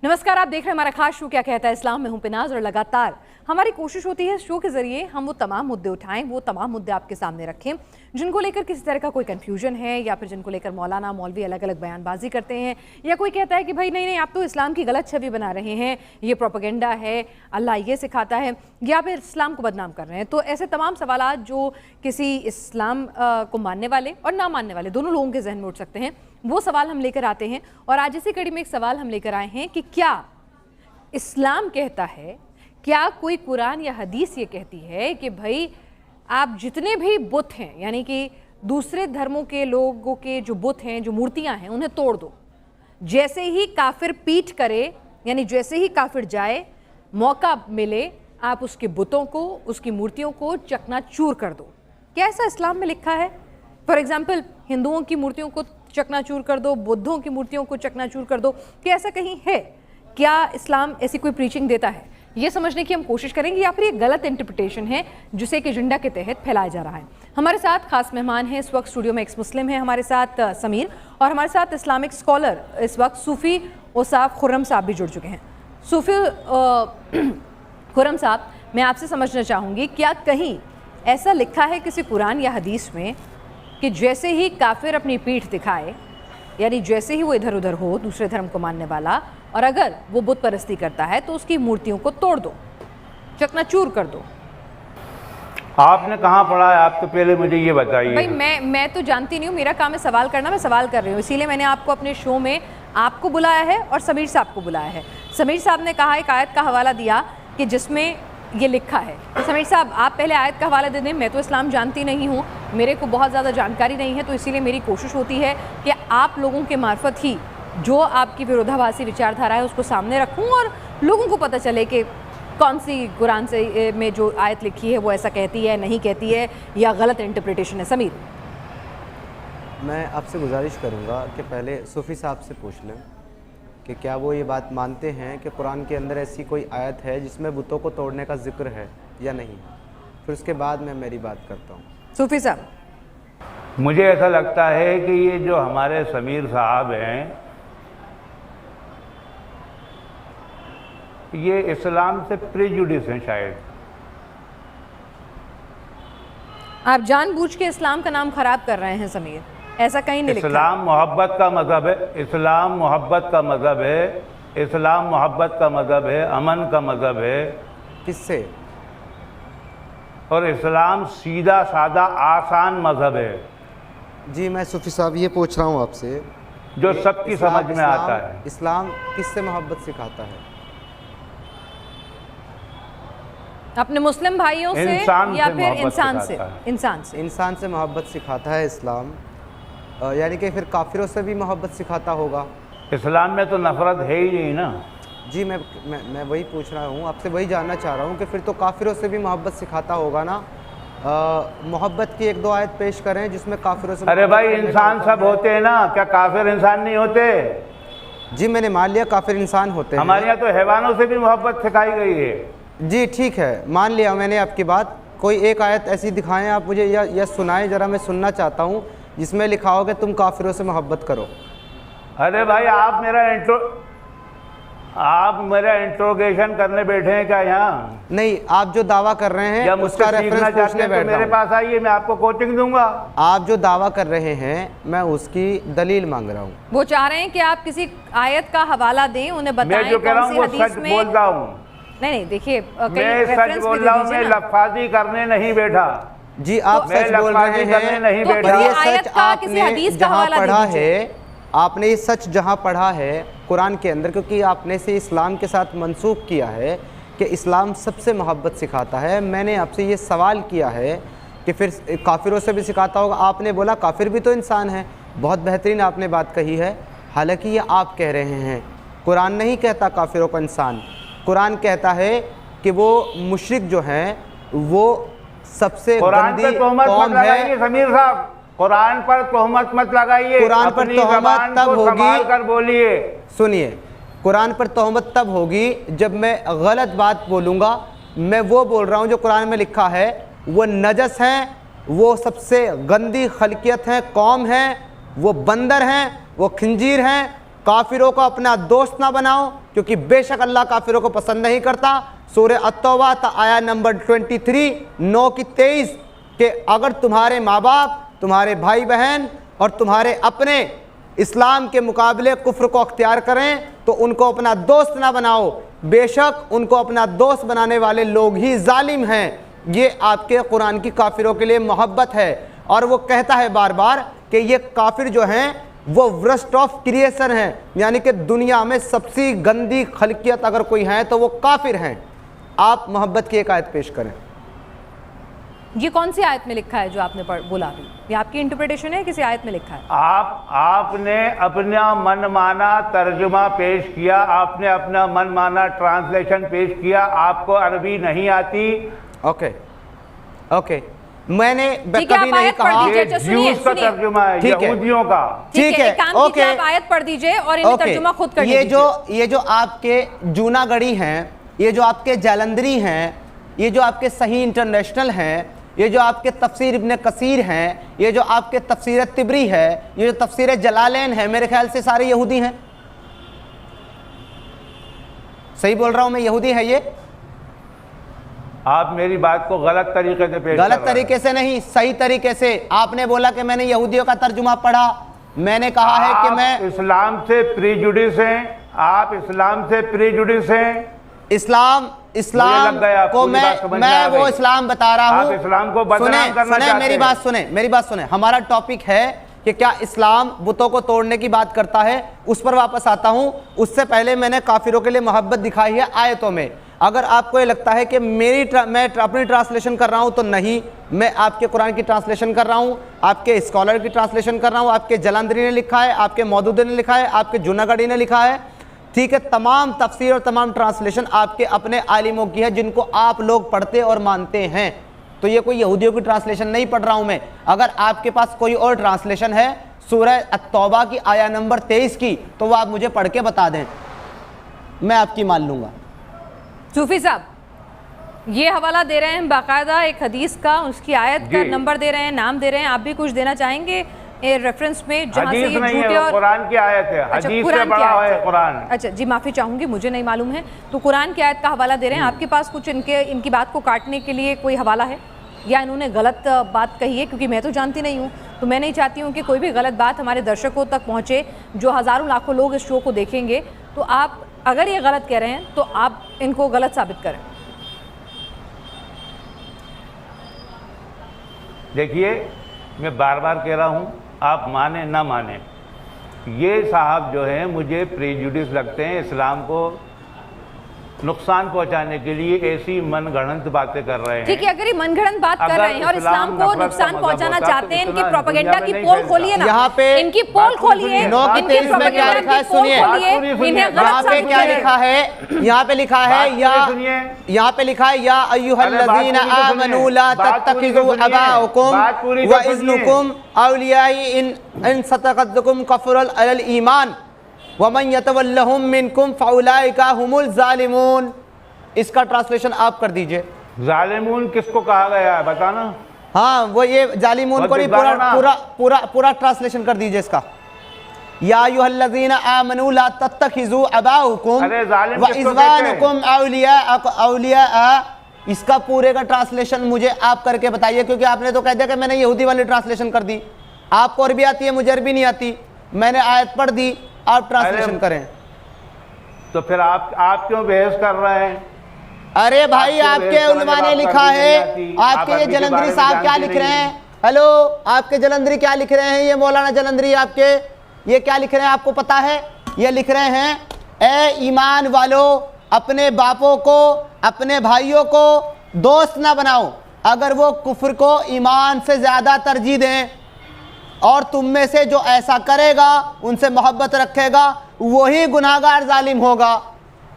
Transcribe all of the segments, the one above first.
नमस्कार, आप देख रहे हैं हमारा खास शो क्या कहता है इस्लाम। में हूं पिनाज और लगातार हमारी कोशिश होती है शो के जरिए हम वो तमाम मुद्दे उठाएं, वो तमाम मुद्दे आपके सामने रखें जिनको लेकर किसी तरह का कोई कंफ्यूजन है या फिर जिनको लेकर मौलाना मौलवी अलग अलग बयानबाजी करते हैं या कोई कहता है कि भाई नहीं नहीं आप तो इस्लाम की गलत छवि बना रहे हैं, ये प्रोपेगेंडा है, अल्लाह ये सिखाता है, या फिर इस्लाम को बदनाम कर रहे हैं। तो ऐसे तमाम सवालात जो किसी इस्लाम को मानने वाले और ना मानने वाले दोनों लोगों के जहन में उठ सकते हैं, वो सवाल हम लेकर आते हैं। और आज इसी कड़ी में एक सवाल हम लेकर आए हैं कि क्या इस्लाम कहता है, क्या कोई कुरान या हदीस ये कहती है कि भाई आप जितने भी बुत हैं, यानी कि दूसरे धर्मों के लोगों के जो बुत हैं, जो मूर्तियां हैं, उन्हें तोड़ दो। जैसे ही काफिर पीठ करे, यानी जैसे ही काफिर जाए, मौका मिले, आप उसके बुतों को, उसकी मूर्तियों को चकनाचूर कर दो। क्या ऐसा इस्लाम में लिखा है? फॉर एग्जाम्पल, हिंदुओं की मूर्तियों को चकनाचूर कर दो, बुद्धों की मूर्तियों को चकनाचूर कर दो, क्या ऐसा कहीं है? क्या इस्लाम ऐसी कोई प्रीचिंग देता है? ये समझने की हम कोशिश करेंगे, या फिर ये गलत इंटरप्रिटेशन है जिसे एक एजेंडा के तहत फैलाया जा रहा है। हमारे साथ खास मेहमान हैं, इस वक्त स्टूडियो में एक्स मुस्लिम है हमारे साथ समीर, और हमारे साथ इस्लामिक स्कॉलर इस वक्त सूफ़ी औसाफ खुर्रम साहब भी जुड़ चुके हैं। सूफ़ी खुर्रम साहब, मैं आपसे समझना चाहूँगी, क्या कहीं ऐसा लिखा है किसी कुरान या हदीस में कि जैसे ही काफिर अपनी पीठ दिखाए, यानी जैसे ही वो इधर उधर हो, दूसरे धर्म को मानने वाला, और अगर वो बुत परस्ती करता है तो उसकी मूर्तियों को तोड़ दो, चकनाचूर कर दो? आपने कहाँ पढ़ा है? आप तो पहले मुझे ये बताइए। भाई मैं तो जानती नहीं हूँ, मेरा काम है सवाल करना, मैं सवाल कर रही हूँ, इसीलिए मैंने आपको अपने शो में आपको बुलाया है और समीर साहब को बुलाया है। समीर साहब ने कहा, एक आयत का हवाला दिया कि जिसमें ये लिखा है। तो समीर साहब, आप पहले आयत का हवाला दे दें। मैं तो इस्लाम जानती नहीं हूँ, मेरे को बहुत ज़्यादा जानकारी नहीं है, तो इसीलिए मेरी कोशिश होती है कि आप लोगों के मार्फत ही जो आपकी विरोधाभासी विचारधारा है उसको सामने रखूं और लोगों को पता चले कि कौन सी कुरान से में जो आयत लिखी है वो ऐसा कहती है, नहीं कहती है, या गलत इंटरप्रिटेशन है। समीर, मैं आपसे गुजारिश करूंगा कि पहले सूफ़ी साहब से पूछ लें कि क्या वो ये बात मानते हैं कि कुरान के अंदर ऐसी कोई आयत है जिसमें बुतों को तोड़ने का जिक्र है या नहीं। फिर उसके बाद मैं मेरी बात करता हूँ। सूफ़ी साहब, मुझे ऐसा लगता है कि ये जो हमारे समीर साहब हैं, ये इस्लाम से प्रेजुडिस हैं शायद। आप जानबूझ के इस्लाम का नाम खराब कर रहे हैं समीर, ऐसा कहीं नहीं लिखा। इस्लाम मोहब्बत का मज़हब है, इस्लाम मोहब्बत का मज़हब है, इस्लाम मोहब्बत का मज़हब है, अमन का मज़हब है। किससे? और इस्लाम सीधा सादा आसान मज़हब है। जी, मैं सूफ़ी साहब ये पूछ रहा हूँ आपसे, जो सबकी समझ में आता है। इस्लाम किससे मोहब्बत सिखाता है? अपने मुस्लिम भाइयों से या फिर इंसान से मोहब्बत सिखाता है इस्लाम। यानी कि फिर काफिरों से भी मोहब्बत सिखाता होगा। इस्लाम में तो नफरत है ही नहीं ना। जी, मैं वही पूछ रहा हूँ आपसे, वही जानना चाह रहा हूँ कि फिर तो काफिरों से भी मोहब्बत सिखाता होगा ना। मोहब्बत की एक दो आयत पेश करें जिसमें काफिरों से। अरे भाई, इंसान सब होते हैं ना, क्या काफिर इंसान नहीं होते? जी, मैंने मान लिया काफिर इंसान होते हैं। हमारे यहाँ तो हैवानों से भी मोहब्बत सिखाई गई है। जी ठीक है, मान लिया मैंने आपकी बात। कोई एक आयत ऐसी दिखाएं आप मुझे, या सुनाएं जरा, मैं सुनना चाहता हूँ जिसमें लिखा हो कि तुम काफिरों से मोहब्बत करो। अरे भाई, आप मेरा इंट्रोगेशन करने बैठे हैं क्या यहाँ? नहीं, आप जो दावा कर रहे हैं उसका रेफरेंस पूछने बैठ रहा हूं। मेरे पास आइए, मैं आपको कोचिंग दूंगा। आप जो दावा कर रहे हैं मैं उसकी दलील मांग रहा हूँ। वो चाह रहे हैं कि आप किसी आयत का हवाला दें, उन्हें बताएं। मैं जो कह रहा हूँ वो सच बोल रहा हूँ। नहीं, देखिए, मैं सच बोल रहा हूँ, मैं लफाजी करने नहीं बैठा। जी, आप सच बोल रहे हैं, नहीं पर बैठा। ये सच आपने जहाँ पढ़ा है, आपने ये सच जहाँ पढ़ा है कुरान के अंदर, क्योंकि आपने से इस्लाम के साथ मंसूब किया है कि इस्लाम सबसे मोहब्बत सिखाता है। मैंने आपसे ये सवाल किया है कि फिर काफिरों से भी सिखाता होगा। आपने बोला काफिर भी तो इंसान है। बहुत बेहतरीन आपने बात कही है। हालांकि ये आप कह रहे हैं, कुरान नहीं कहता काफिरों को इंसान। कुरान कहता है कि वो मुशरिक जो हैं वो सबसे गंदी कौम है। समीर साहब, कुरान पर तोहमत मत लगाइए। कुरान पर तोहमत तब होगी, कर बोलिए। सुनिए, कुरान पर तोहमत तब होगी जब मैं गलत बात बोलूँगा। मैं वो बोल रहा हूँ जो कुरान में लिखा है। वो नजस हैं, वो सबसे गंदी खलकियत है, कौम है, वो बंदर हैं, वो खंजीर हैं। काफिरों को अपना दोस्त ना बनाओ, क्योंकि बेशक अल्लाह काफिरों को पसंद नहीं करता। सूरह अत-तौबा आया नंबर 23 9 की 23 कि अगर तुम्हारे माँ बाप, तुम्हारे भाई बहन और तुम्हारे अपने इस्लाम के मुकाबले कुफ्र को अख्तियार करें तो उनको अपना दोस्त ना बनाओ, बेशक उनको अपना दोस्त बनाने वाले लोग ही जालिम हैं। ये आपके कुरान की काफिरों के लिए मोहब्बत है। और वो कहता है बार बार कि ये काफिर जो हैं वो वर्स्ट ऑफ क्रिएशन हैं, यानी कि दुनिया में सबसे गंदी खलकियत अगर कोई है तो वो काफिर हैं। आप मोहब्बत की एक आयत पेश करें। ये कौन सी आयत में लिखा है जो आपने बोला अभी? ये आपकी इंटरप्रिटेशन है, किसी आयत में लिखा है? आपने अपना मनमाना तर्जुमा पेश किया, आपने अपना मनमाना ट्रांसलेशन पेश किया। आपको अरबी नहीं आती। ओके ओके, मैंने ठीक है, कभी आप नहीं आयत पढ़ कहा। दीजिए। ये ज्यूस का तर्जुमा है, ठीक है। यहूदियों का। ठीक है, एक काम कीजिए, ओके। आप आयत पढ़ दीजिए और इन्हें तर्जुमा खुद कर ये जो आपके जूनागढ़ी हैं, ये जो आपके जालंधरी हैं, ये जो आपके सही इंटरनेशनल हैं, ये जो आपके तफसीर इब्न कसीर हैं, ये जो आपके तफसीर तिबरी है, ये जो तफसीर जलालैन है, मेरे ख्याल से सारे यहूदी हैं। सही बोल रहा हूं मैं? यहूदी है ये? आप मेरी बात को गलत तरीके से पेश गलत तरीके से नहीं, सही तरीके से। आपने बोला कि मैंने यहूदियों का तर्जुमा पढ़ा, मैंने कहा है कि मैं इस्लाम से प्रीजुडिस हैं, आप इस्लाम से प्रीजुडिस हैं। इस्लाम को मैं वो इस्लाम बता रहा हूँ। आप इस्लाम को बदनाम करना चाहते हैं। मेरी बात सुने। हमारा टॉपिक है कि क्या इस्लाम बुतों को तोड़ने की बात करता है, उस पर वापस आता हूँ। उससे पहले मैंने काफिरों के लिए मोहब्बत दिखाई है आयतों में। अगर आपको ये लगता है कि मैं अपनी ट्रांसलेशन कर रहा हूँ, तो नहीं, मैं आपके कुरान की ट्रांसलेशन कर रहा हूँ, आपके स्कॉलर की ट्रांसलेशन कर रहा हूँ। आपके जलंधरी ने लिखा है, आपके मौदूदी ने लिखा है, आपके जूनागढ़ी ने लिखा है। ठीक है, तमाम तफसीर और तमाम ट्रांसलेशन आपके अपने आलिमों की है जिनको आप लोग पढ़ते और मानते हैं। तो ये कोई यहूदियों की ट्रांसलेशन नहीं पढ़ रहा हूं मैं। अगर आपके पास कोई और ट्रांसलेशन है सूरह अत-तौबा की आया नंबर 23 की, तो वो आप मुझे पढ़ के बता दें, मैं आपकी मान लूंगा। सूफी साहब, ये हवाला दे रहे हैं बाकायदा एक हदीस का, उसकी आयत का नंबर दे रहे हैं, नाम दे रहे हैं। आप भी कुछ देना चाहेंगे रेफरेंस में जहां से ये झूठे और कुरान की आयत है? अच्छा, हदीस कुरान से बड़ा की आयत है कुरान। अच्छा जी, माफी चाहूंगी, मुझे नहीं मालूम है। तो कुरान की आयत का हवाला दे रहे हैं। आपके पास कुछ इनकी बात को काटने के लिए कोई हवाला है, या इन्होंने गलत बात कही है? क्योंकि मैं तो जानती नहीं हूँ, तो मैं नहीं चाहती हूँ कि कोई भी गलत बात हमारे दर्शकों तक पहुँचे, जो हज़ारों लाखों लोग इस शो को देखेंगे। तो आप अगर ये गलत कह रहे हैं तो आप इनको गलत साबित करें। देखिए, मैं बार बार कह रहा हूँ, आप माने ना माने, ये साहब जो हैं मुझे प्रेजुडिस लगते हैं, इस्लाम को नुकसान पहुंचाने के लिए ऐसी मनगढ़ंत बातें कर रहे हैं। ठीक है, अगर ये मनगढ़ंत बात कर रहे हैं और इस्लाम को नुकसान पहुंचाना चाहते हैं, इनकी प्रोपेगेंडा की पोल खोलिए ना, यहाँ पे इनकी पोल खोलिए, इनकी प्रोपेगेंडा की पोल खोलिए, इन्हें गलत साबित क्या लिखा है? यहाँ पे लिखा है यहाँ पे लिखा है या अय्युहल्लज़ीना आमनू ला तत्तखिज़ू अबाअकुम व इज़्नुकुम औलिया इन सतक़तकुम कफ़रल अलल ईमान वमन यतवल्लहुम मिनकुम फउलाइका हुमुल ज़ालिमून। इसका ट्रांसलेशन आप कर दीजिए। ज़ालिमून किसको कहा गया है बताना? हाँ, वो ये ज़ालिमून को नहीं, पूरा ट्रांसलेशन कर दीजिए इसका। या अय्युहल्लज़ीना आमनू ला तत्तखिज़ू अबाअकुम व इज़्वानुकुम औलिया। इसका पूरे का ट्रांसलेशन मुझे आप करके बताइए, क्योंकि आपने तो कह दिया कि मैंने यहूदी वाली ट्रांसलेशन कर दी। आपको अरबी आती है, मुझे अरबी नहीं आती। मैंने आयत पढ़ दी, आप ट्रांसलेशन करें। तो फिर आप क्यों बहस कर रहे हैं? अरे भाई, आपके उलमा ने लिखा है। आपके ये जलंधरी साहब क्या लिख रहे हैं? हेलो, आपके जलंधरी क्या लिख रहे हैं? ये मौलाना जलंधरी आपके ये क्या लिख रहे हैं, आपको पता है? ये लिख रहे हैं, ए ईमान वालों, अपने बापों को, अपने भाइयों को दोस्त ना बनाओ अगर वो कुफ्र को ईमान से ज्यादा तरजीह दें, और तुम में से जो ऐसा करेगा, उनसे मोहब्बत रखेगा, वही गुनाहगार जालिम होगा।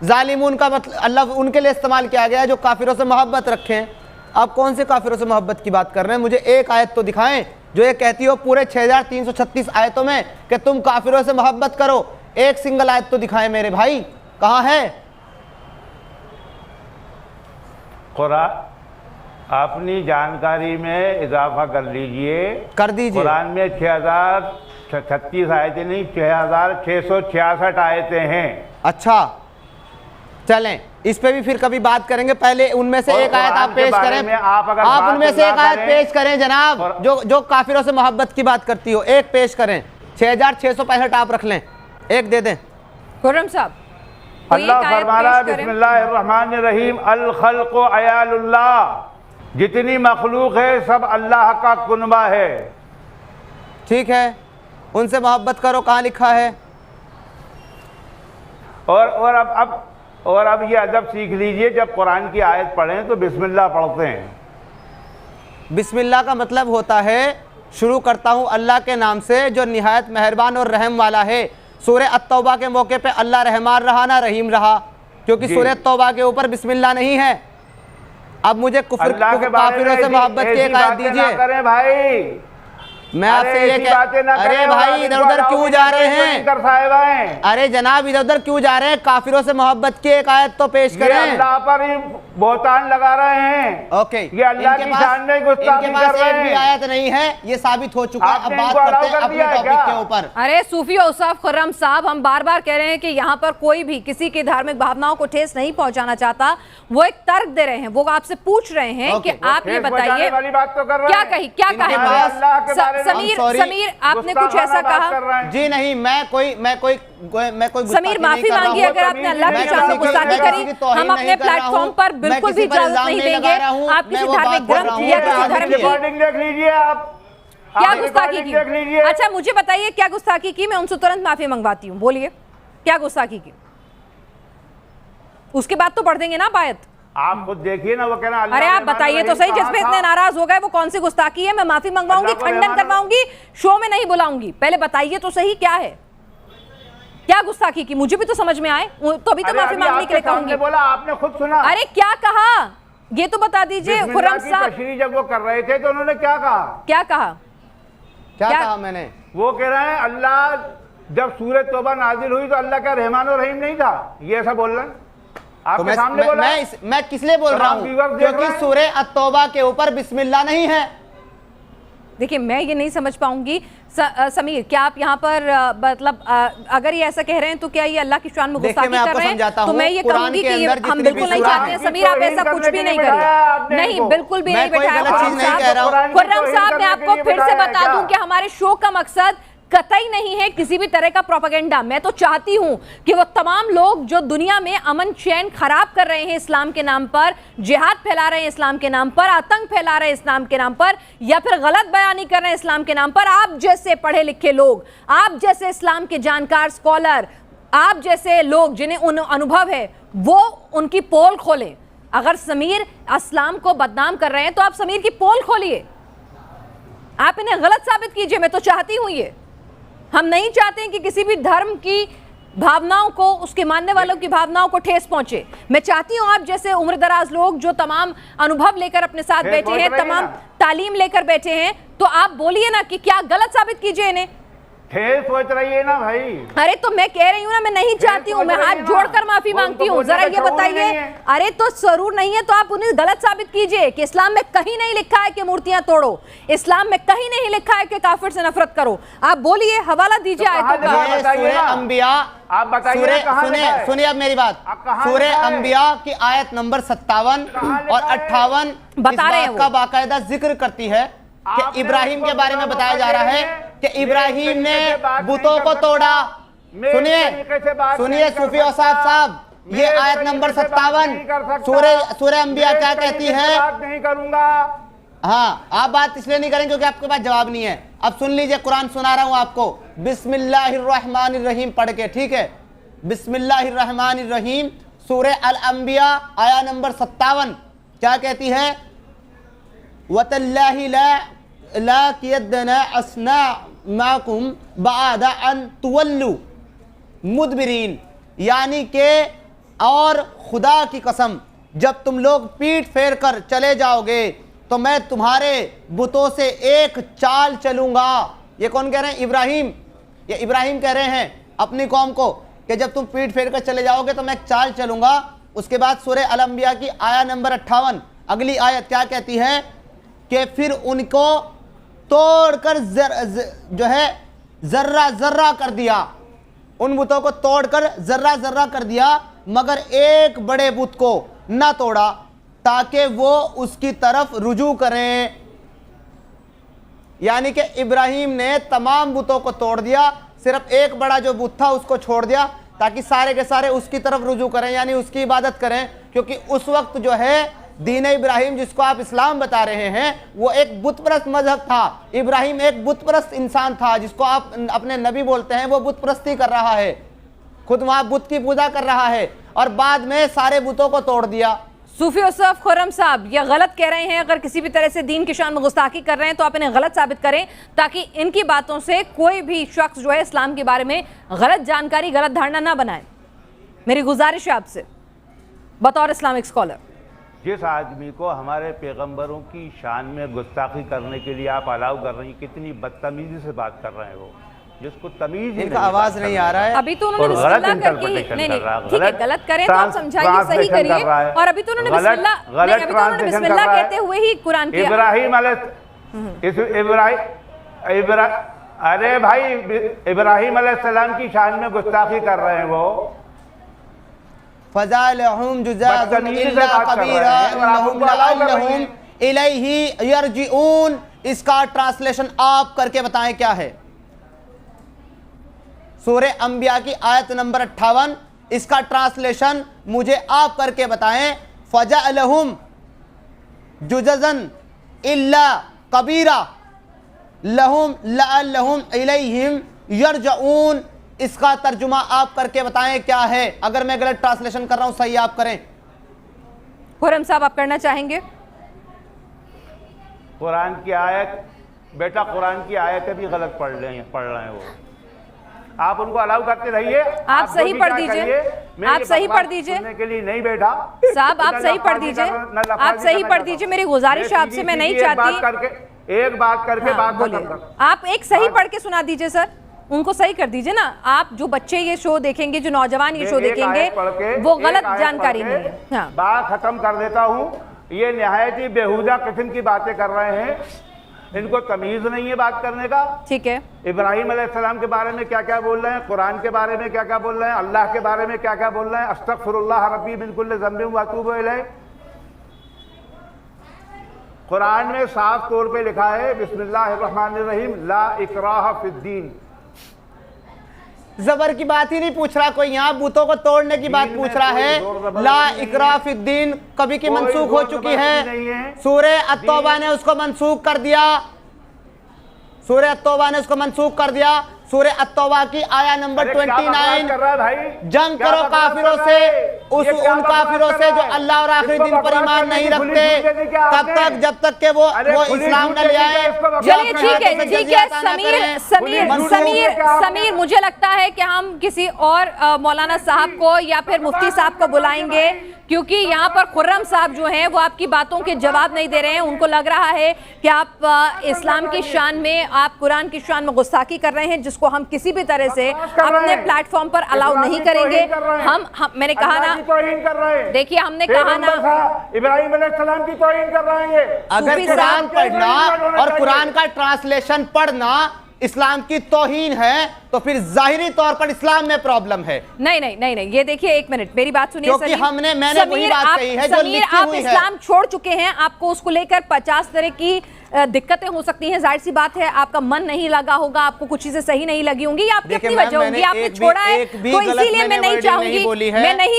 जालिमून का मतलब अल्लाह उनके लिए इस्तेमाल किया गया है जो काफिरों से मोहब्बत रखें। आप कौन से काफिरों से मोहब्बत की बात कर रहे हैं? मुझे एक आयत तो दिखाएं जो ये कहती हो पूरे 6336 आयतों में कि तुम काफिरों से मोहब्बत करो। एक सिंगल आयत तो दिखाएं मेरे भाई, कहाँ है? कुरान अपनी जानकारी में इजाफा कर लीजिए, कर दीजिए। कुरान में 6036 आयतें नहीं, 6666 आयतें हैं। अच्छा, चलें, इस पे भी फिर कभी बात करेंगे। पहले उनमें से एक आयत आप पेश करें, आप उनमें से एक आयत पेश करें जनाब, जो काफिरों से मोहब्बत की बात करती हो, एक पेश करें। 6665 आप रख लें, एक दे दें। खुर्रम साहब, अल्लाह फरमा रहा है बिस्मिल्लाहिर्रहमानिर्रहीम, अल खल्क़ु अयालुल्लाह, जितनी मखलूक है सब अल्लाह का कुनबा है। ठीक है, उनसे मोहब्बत करो, कहाँ लिखा है? और अब ये अदब सीख लीजिए, जब कुरान की आयत पढ़ें तो बिस्मिल्लाह पढ़ते हैं। बिस्मिल्लाह का मतलब होता है शुरू करता हूँ अल्लाह के नाम से जो निहायत मेहरबान और रहम वाला है। सूरह अत-तौबा के मौके पे अल्लाह रहमान रहा ना रहीम रहा, क्योंकि सूरह तौबा के ऊपर बिस्मिल्लाह नहीं है। अब मुझे काफिरों से मोहब्बत की एक आयत दीजिए भाई। मैं आपसे ये अरे भाई इधर उधर क्यों जा रहे हैं? अरे जनाब इधर उधर क्यों जा रहे हैं? काफिरों से मोहब्बत की एक आयत तो पेश करें। अल्लाह पर ही बोहतान लगा रहे हैं। ओके, ये अल्लाह की शान में गुस्ताखी कर रहे हैं। एक भी आयत नहीं है, ये साबित हो चुका है। अब बात करते हैं अपने टॉपिक के ऊपर। अरे सूफी औसाफ खुर्रम साहब, हम बार बार कह रहे हैं कि यहाँ पर कोई भी किसी की धार्मिक भावनाओं को ठेस नहीं पहुंचाना चाहता। वो एक तर्क दे रहे हैं, वो आपसे पूछ रहे हैं कि आप ये बताइए क्या कही, क्या कहा? समीर आपने कुछ ऐसा कहा? जी नहीं, मैं कोई समीर माफी मांगी अगर आपने अल्लाह की शान में गुस्ताखी करी। हम अपने प्लेटफॉर्म पर बिल्कुल भी इजाजत नहीं देंगे आप किसी धार्मिक ग्रंथ या किसी धर्म की देख लीजिए। आप क्या गुस्ताखी की? अच्छा मुझे बताइए क्या गुस्ताखी की, मैं उनसे तुरंत माफी मंगवाती हूँ। बोलिए क्या गुस्ताखी की, उसके बाद तो पढ़ देंगे ना आयत। आप खुद देखिए ना, वो कहना अरे आप बताइए तो सही, जिस पे इतने नाराज हो गए वो कौन सी गुस्ताखी है? मैं माफी मंगवाऊंगी, खंडन करवाऊंगी, शो में नहीं बुलाऊंगी। पहले बताइए तो सही क्या है, क्या गुस्ताखी की, मुझे भी तो समझ में आए, तो अभी तो माफी मांगने के लिए कहूंगी। बोला आपने खुद सुना। अरे क्या कहा ये तो बता दीजिए खुर्रम साहब। जब वो कर रहे थे तो उन्होंने क्या कहा? क्या कहा? क्या कहा मैंने? वो कह रहे हैं अल्लाह जब सूरह तौबा नाजिल हुई तो अल्लाह का रहमान और रहीम नहीं था, ये ऐसा बोल रहे हैं तो मैं किस लिए बोल रहा हूँ? क्योंकि सूरह अत-तौबा के ऊपर बिस्मिल्लाह नहीं है। देखिए मैं ये नहीं समझ पाऊंगी समीर, क्या आप यहाँ पर मतलब अगर ये ऐसा कह रहे हैं तो क्या ये अल्लाह की शान में गुस्ताखी कर रहे हैं? तो मैं ये कहूंगी कि हम बिल्कुल नहीं चाहते हैं समीर, आप ऐसा कुछ भी नहीं करिए। नहीं, बिल्कुल भी नहीं बैठाया खुर्रम साहब। मैं आपको फिर से बता दूं कि हमारे शो का मकसद कतई नहीं है किसी भी तरह का प्रोपेगेंडा। मैं तो चाहती हूं कि वो तमाम लोग जो दुनिया में अमन चैन खराब कर रहे हैं इस्लाम के नाम पर, जिहाद फैला रहे हैं इस्लाम के नाम पर, आतंक फैला रहे हैं इस्लाम के नाम पर, या फिर गलत बयानी कर रहे हैं इस्लाम के नाम पर, आप जैसे पढ़े लिखे लोग, आप जैसे इस्लाम के जानकार स्कॉलर, आप जैसे लोग जिन्हें अनुभव है, वो उनकी पोल खोलें। अगर समीर इस्लाम को बदनाम कर रहे हैं तो आप समीर की पोल खोलिए, आप इन्हें गलत साबित कीजिए। मैं तो चाहती हूं ये, हम नहीं चाहते हैं कि किसी भी धर्म की भावनाओं को, उसके मानने वालों की भावनाओं को ठेस पहुंचे। मैं चाहती हूं आप जैसे उम्र दराज लोग जो तमाम अनुभव लेकर अपने साथ बैठे हैं, तमाम तालीम लेकर बैठे हैं, तो आप बोलिए ना कि क्या गलत साबित कीजिए इन्हें। ठेस सोच रही है ना भाई। अरे तो मैं कह रही हूँ ना, मैं नहीं चाहती हूँ, मैं हाथ जोड़कर माफी मांगती हूँ। जरा ये बताइए, अरे तो जरूर नहीं है तो आप उन्हें गलत साबित कीजिए कि इस्लाम में कहीं नहीं लिखा है कि मूर्तियां तोड़ो, इस्लाम में कहीं नहीं लिखा है कि काफिर से नफरत करो। आप बोलिए, हवाला दीजिए आयतों का। सूरह अंबिया, आप बताइए, सुनिए अब मेरी बात। सूरह अंबिया की आयत नंबर 57 और 58 बता रहे हैं का बाकायदा जिक्र करती है कि इब्राहिम के बारे में बताया जा रहा है कि इब्राहिम ने बुतों को तोड़ा। सुनिए सूफी औसाफ साहब, ये आयत नंबर 57 सूरह अंबिया क्या कहती है? नहीं करूंगा। हाँ, आप बात इसलिए नहीं करेंगे क्योंकि आपके पास जवाब नहीं है। अब सुन लीजिए, कुरान सुना रहा हूं आपको, बिस्मिल्लाहिर्रहमानिर्रहीम पढ़ के, ठीक है? बिस्मिल्लाहिर्रहमानिर्रहीम, सूरह अल अंबिया आया नंबर 57 क्या कहती है? वतल्लाहि ला कियदना अस्ना माकुम बादा अन तुवल्लु मुदबिरीन, यानी के और खुदा की कसम जब तुम लोग पीठ फेर कर चले जाओगे तो मैं तुम्हारे बुतों से एक चाल चलूंगा। ये कौन कह रहे हैं? इब्राहिम। ये इब्राहिम कह रहे हैं अपनी कौम को कि जब तुम पीठ फेर कर चले जाओगे तो मैं एक चाल चलूंगा। उसके बाद सूरह अल अंबिया की आया नंबर 58 अगली आयत क्या कहती है कि फिर उनको तोड़कर जो है जर्रा जर्रा कर दिया, उन बुतों को तोड़कर जर्रा जर्रा कर दिया मगर एक बड़े बुत को न तोड़ा ताकि वो उसकी तरफ रुजू करें। यानी कि इब्राहिम ने तमाम बुतों को तोड़ दिया, सिर्फ एक बड़ा जो बुत था उसको छोड़ दिया ताकि सारे के सारे उसकी तरफ रुजू करें, यानी उसकी इबादत करें। क्योंकि उस वक्त जो है दीन इब्राहिम जिसको आप इस्लाम बता रहे हैं वो एक बुतप्रस्त मजहब था। इब्राहिम एक बुतप्रस्त इंसान था, जिसको आप अपने नबी बोलते हैं, वो बुतप्रस्ती कर रहा है, खुद वहां बुत की पूजा कर रहा है और बाद में सारे बुतों को तोड़ दिया। सूफी यूसुफ खुर्रम साहब ये गलत कह रहे हैं, अगर किसी भी तरह से दीन की शान में गुस्ताखी कर रहे हैं तो आप इन्हें गलत साबित करें, ताकि इनकी बातों से कोई भी शख्स जो है इस्लाम के बारे में गलत जानकारी, गलत धारणा ना बनाए। मेरी गुजारिश है आपसे बतौर इस्लामिक स्कॉलर। जिस आदमी को हमारे पैगंबरों की शान में गुस्ताखी करने के लिए आप अलाउ कर रहे हैं, कितनी बदतमीजी से बात कर रहे हैं वो, जिसको तमीज इनका आवाज नहीं आ रहा है। अभी तो उन्होंने बिस्मिल्लाह करके ही नहीं ठीक है, गलत करें तो आप समझाइए, सही करिए। और अभी तो उन्होंने बिस्मिल्लाह कहते हुए ही कुरान किया। अरे भाई इब्राहिम अलैहिस्सलाम की शान में गुस्ताखी कर रहे हैं वो। फज़ालहुम जुज़ाज़ुन इल्ला कबीरा इन्नहुम लअल्लहुम इलैहि यरजिऊन। इसका ट्रांसलेशन आप करके बताएं क्या है। सूरह अंबिया की आयत नंबर 58, इसका ट्रांसलेशन मुझे आप करके बताएं। फज़ालहुम जुज़ाज़न इल्ला कबीरा लहुम लअल्लहुम इलैहिम यरजिऊन। इसका तर्जुमा आप करके बताएं क्या है। अगर मैं गलत ट्रांसलेशन कर रहा हूं सही आप करें। खुर्रम साहब आप करना चाहेंगे? कुरान की आयत, बेटा कुरान की आयतें भी गलत पढ़ रहे हैं वो। आप उनको अलाउ करते रहिए। आप सही पढ़ दीजिए, आप सही पढ़ दीजिए के लिए नहीं बैठा साहब, आप सही पढ़ दीजिए, आप सही पढ़ दीजिए। मेरी गुजारिश है आपसे, मैं नहीं चाहती एक बात करके बात बोलिए। आप एक सही पढ़ के सुना दीजिए सर, उनको सही कर दीजिए ना। आप जो बच्चे ये शो देखेंगे, जो नौजवान ये शो देखेंगे, वो गलत जानकारी नहीं है। हाँ। बात खत्म कर देता हूँ। ये निहायत ही बेहुदा किस्म की बातें कर रहे हैं, इनको तमीज नहीं है बात करने का। ठीक है, इब्राहिम अलैहिस्सलाम के बारे में क्या क्या बोल रहे हैं, कुरान के बारे में क्या क्या बोल रहे हैं, अल्लाह के बारे में क्या क्या बोल रहे हैं। अस्तगफिरुल्लाह रब्बी मिन कुल्लि ज़ंबिन व अतूबु इलैह। कुरान में साफ तौर पे लिखा है बिस्मिल्लाहिर्रहमानिर्रहीम ला इकराह फिद्दीन। जबर की बात ही नहीं पूछ रहा कोई, यहाँ बूतों को तोड़ने की बात पूछ रहा है। ला इकराह फिद्दीन कभी की मंसूख हो चुकी है। सूरह अत-तौबा ने उसको मंसूख कर दिया, सूरह अत-तौबा ने उसको मंसूख कर दिया। सूरह अत-तौबा की आया नंबर 29, जंग करो काफिरों से, उन काफिरों से जो अल्लाह और आखिरी दिन पर ईमान नहीं रखते, तब तक जब तक के वो इस्लाम न ले आए। चलिए ठीक है समीर, मुझे लगता है कि हम किसी और मौलाना साहब को या फिर मुफ्ती साहब को बुलाएंगे, क्योंकि यहाँ पर खुर्रम साहब जो हैं वो आपकी बातों के जवाब नहीं दे रहे हैं। उनको लग रहा है कि आप इस्लाम की शान में, आप कुरान की शान में गुस्ताखी कर रहे हैं, जिसको हम किसी भी तरह से अपने प्लेटफॉर्म पर अलाउ नहीं करेंगे। हम मैंने कहा ना, देखिए हमने कहा ना इब्राहिम अलैहिस्सलाम की तौहीन कर रहे हैं। अगर कुरान पढ़ना और कुरान का ट्रांसलेशन पढ़ना इस्लाम की तौहीन है तो फिर जाहिरी तौर पर इस्लाम में प्रॉब्लम है। नहीं, ये देखिए एक मिनट मेरी बात सुनिए। क्योंकि मैंने वही बात कही है जो लिखी आप हुई है। इस्लाम छोड़ चुके हैं, आपको उसको लेकर 50 तरह की दिक्कतें हो सकती हैं। जाहिर सी बात है आपका मन नहीं लगा होगा, आपको कुछ चीजें सही नहीं लगी होंगी, आपकी अपनी वजह होगी, आपने छोड़ा है। तो इसीलिए मैं नहीं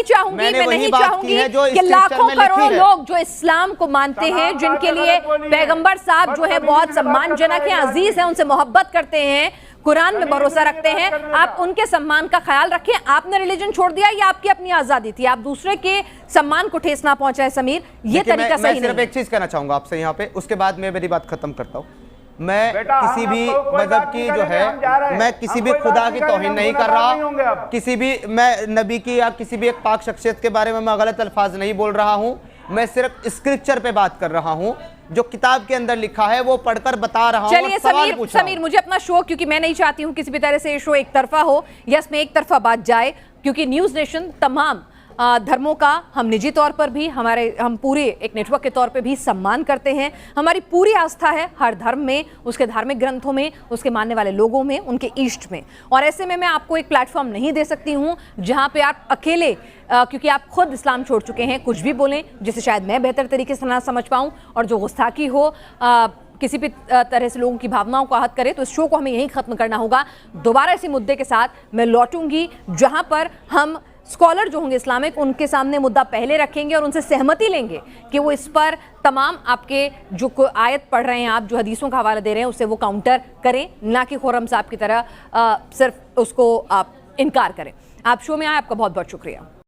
चाहूंगी कि लाखों करोड़ों लोग जो इस्लाम को मानते हैं, जिनके लिए पैगंबर साहब जो है बहुत सम्मानजनक है, अजीज है, उनसे मोहब्बत करते हैं, कुरान में भरोसा रखते हैं, आप उनके सम्मान का ख्याल रखें। आपने रिलीजन छोड़ दिया, ये आपकी अपनी आजादी थी, आप दूसरे के सम्मान को ठेस ना पहुंचाए। समीर, ये तरीका सही नहीं है। सिर्फ एक चीज कहना चाहूंगा आपसे यहाँ पे, उसके बाद मैं मेरी बात खत्म करता हूँ। मैं किसी भी मजहब की जो है, मैं किसी भी खुदा की तौहीन नहीं कर रहा, किसी भी मैं नबी की या किसी भी एक पाक शख्सियत के बारे में मैं गलत अल्फाज नहीं बोल रहा हूँ। मैं सिर्फ स्क्रिप्चर पे बात कर रहा हूँ, जो किताब के अंदर लिखा है वो पढ़कर बता रहा हूँ। चलिए समीर, मुझे अपना शो, क्योंकि मैं नहीं चाहती हूँ किसी भी तरह से ये शो एक तरफा हो या इसमें एक तरफा बात जाए, क्योंकि न्यूज़ नेशन तमाम धर्मों का हम निजी तौर पर भी हम पूरे एक नेटवर्क के तौर पे भी सम्मान करते हैं। हमारी पूरी आस्था है हर धर्म में, उसके धार्मिक ग्रंथों में, उसके मानने वाले लोगों में, उनके इष्ट में। और ऐसे में मैं आपको एक प्लेटफॉर्म नहीं दे सकती हूं जहां पे आप अकेले क्योंकि आप खुद इस्लाम छोड़ चुके हैं, कुछ भी बोलें जिसे शायद मैं बेहतर तरीके से ना समझ पाऊं, और जो गुस्ताखी हो किसी भी तरह से लोगों की भावनाओं को आहत करे, तो इस शो को हमें यहीं ख़त्म करना होगा। दोबारा इसी मुद्दे के साथ मैं लौटूंगी जहां पर हम स्कॉलर जो होंगे इस्लामिक, उनके सामने मुद्दा पहले रखेंगे और उनसे सहमति लेंगे कि वो इस पर तमाम आपके जो आयत पढ़ रहे हैं, आप जो हदीसों का हवाला दे रहे हैं, उससे वो काउंटर करें, ना कि खुर्रम साहब की तरह सिर्फ उसको आप इनकार करें। आप शो में आए, आपका बहुत बहुत शुक्रिया।